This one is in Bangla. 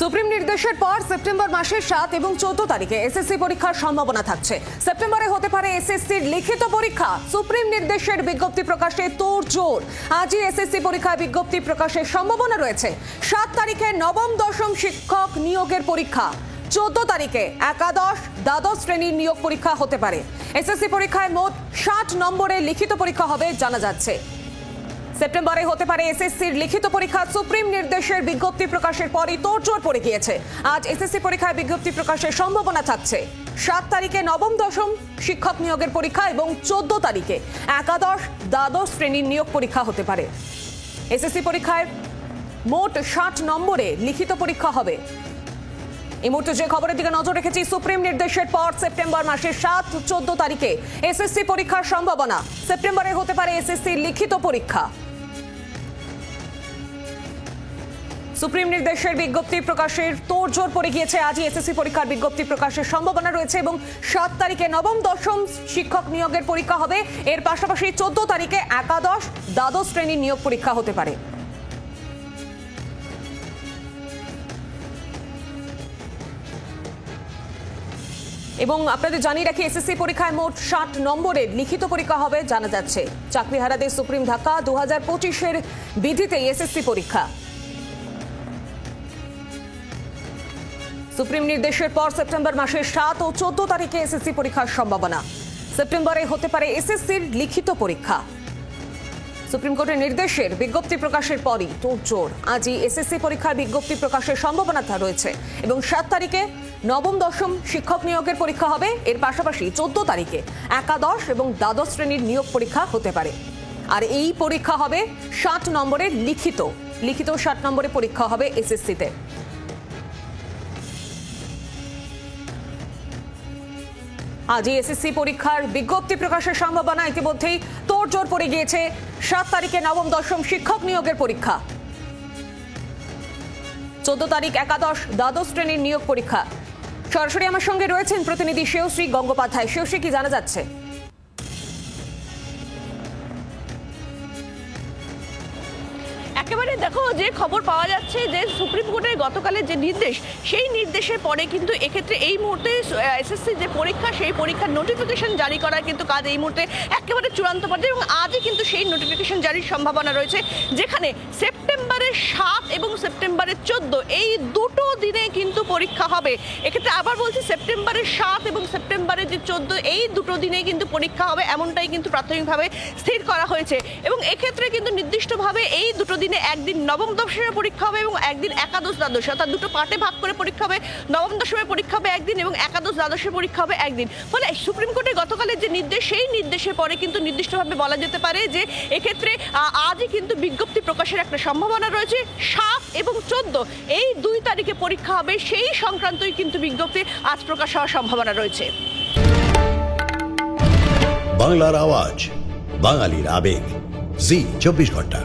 সুপ্রিম নির্দেশের পর সেপ্টেম্বর মাসের 7 এবং 14 তারিখে এসএসসি পরীক্ষার সম্ভাবনা থাকছে। সেপ্টেম্বরে হতে পারে এসএসসির লিখিত পরীক্ষা। সুপ্রিম নির্দেশের বিজ্ঞপ্তি প্রকাশে তোড়জোড়। আজই এসএসসি পরীক্ষায় বিজ্ঞপ্তি প্রকাশের সম্ভাবনা রয়েছে। 7 তারিখে নবম দশম শিক্ষক নিয়োগের পরীক্ষা। 14 তারিখে একাদশ দ্বাদশ শ্রেণীর নিয়োগ পরীক্ষা হতে পারে। এসএসসি পরীক্ষায় মোট 60 নম্বরের লিখিত পরীক্ষা হবে জানা যাচ্ছে। সেপ্টেম্বরে হতে পারে এসএসসির লিখিত পরীক্ষা। সুপ্রিম নির্দেশের বিজ্ঞপ্তি প্রকাশের পরই তোড়জোড় পড়ে গিয়েছে। আজ এসএসসি পরীক্ষায় বিজ্ঞপ্তি প্রকাশের সম্ভাবনা থাকছে। 7 তারিখে নবম দশম শিক্ষক নিয়োগের পরীক্ষা এবং 14 তারিখে একাদশ দ্বাদশ শ্রেণীর নিয়োগ পরীক্ষা হতে পারে। এসএসসি পরীক্ষায় মোট 60 নম্বরে লিখিত পরীক্ষা হবে। এই মুহূর্তে যে খবরের দিকে নজর রেখেছি, সুপ্রিম নির্দেশের পর সেপ্টেম্বর মাসের 7-14 তারিখে এসএসসি পরীক্ষার সম্ভাবনা। সেপ্টেম্বরে হতে পারে এসএসসির লিখিত পরীক্ষা। সুপ্রিম নির্দেশের বিজ্ঞপ্তি প্রকাশের তোড়জোড় পড়ে গিয়েছে। আজই এসএসসি পরীক্ষার বিজ্ঞপ্তি প্রকাশের সম্ভাবনা রয়েছে এবং 7 তারিখে নবম দশম শিক্ষক নিয়োগের পরীক্ষা হবে। এর পাশাপাশি 14 তারিখে একাদশ দ্বাদশ শ্রেণীর নিয়োগ পরীক্ষা হতে পারে। এবং আপনাদের জানিয়ে রাখি, এসএসসি পরীক্ষায় মোট 60 নম্বরের লিখিত পরীক্ষা হবে জানা যাচ্ছে। চাকরিহারাদের সুপ্রিম ধাক্কা, 2025-এর বিধিতে এসএসসি পরীক্ষা। সুপ্রিম নির্দেশের পর সেপ্টেম্বর মাসের 7 ও 14 তারিখে এসএসসি পরীক্ষার সম্ভাবনা। সেপ্টেম্বরে হতে পারে এসএসসির লিখিত পরীক্ষা। সুপ্রিম কোর্টের নির্দেশের বিজ্ঞপ্তি প্রকাশের পরই তোড়জোড়। আজই এসএসসি পরীক্ষার বিজ্ঞপ্তি প্রকাশের সম্ভাবনা রয়েছে এবং 7 তারিখে নবম দশম শিক্ষক নিয়োগের পরীক্ষা হবে। এর পাশাপাশি 14 তারিখে একাদশ এবং দ্বাদশ শ্রেণীর নিয়োগ পরীক্ষা হতে পারে। আর এই পরীক্ষা হবে 60 নম্বরের লিখিত 60 নম্বরের পরীক্ষা হবে এসএসসিতে। আজই এসএসসি পরীক্ষার বিজ্ঞপ্তি প্রকাশের সম্ভাবনা। ইতিমধ্যেই তোড়জোড় পড়ে গিয়েছে। 7 তারিখে নবম দশম শিক্ষক নিয়োগের পরীক্ষা, 14 তারিখ একাদশ দ্বাদশ শ্রেণীর নিয়োগ পরীক্ষা। সরাসরি আমার সঙ্গে রয়েছেন প্রতিনিধি শেয়শ্রী গঙ্গোপাধ্যায়। শেয়শ্রী, কি জানা যাচ্ছে? একেবারে দেখো, যে খবর পাওয়া যাচ্ছে যে সুপ্রিম কোর্টের গতকালের যে নির্দেশ, সেই নির্দেশের পরে কিন্তু এক্ষেত্রে এই মুহূর্তে এসএসসি যে পরীক্ষা, সেই পরীক্ষার নোটিফিকেশন জারি করার কিন্তু কাজ এই মুহূর্তে একেবারে চূড়ান্ত পর্যায়ে এবং আজই কিন্তু সেই নোটিফিকেশন জারির সম্ভাবনা রয়েছে, যেখানে সেপ্টেম্বরের 7 এবং সেপ্টেম্বরের 14 এই দুটো দিনে কিন্তু পরীক্ষা হবে। এক্ষেত্রে আবার বলছি, সেপ্টেম্বরের 7 এবং সেপ্টেম্বরের যে 14 এই দুটো দিনে কিন্তু পরীক্ষা হবে, এমনটাই কিন্তু প্রাথমিকভাবে স্থির করা হয়েছে। এবং এক্ষেত্রে কিন্তু নির্দিষ্টভাবে এই দুটো দিনে একদিন নবম দশমের পরীক্ষা হবে এবং একদিন একাদশ দ্বাদশ, অর্থাৎ দুটো পার্টে ভাগ করে পরীক্ষা হবে। নবম দশমের পরীক্ষা হবে একদিন এবং একাদশ দ্বাদশের পরীক্ষা হবে একদিন। ফলে সুপ্রিম কোর্টের গতকালের যে নির্দেশ, সেই নির্দেশের পরে কিন্তু নির্দিষ্টভাবে বলা যেতে পারে যে এক্ষেত্রে আজই কিন্তু বিজ্ঞপ্তি প্রকাশের একটা সম্ভাবনা রয়েছে। 7 এবং 14 এই 2 তারিখে পরীক্ষা হবে, সেই সংক্রান্তই কিন্তু বিজ্ঞপ্তি আজ প্রকাশ হওয়ার সম্ভাবনা রয়েছে। বাংলার আওয়াজ, বাঙালির আবেগ, জি 24 ঘন্টা।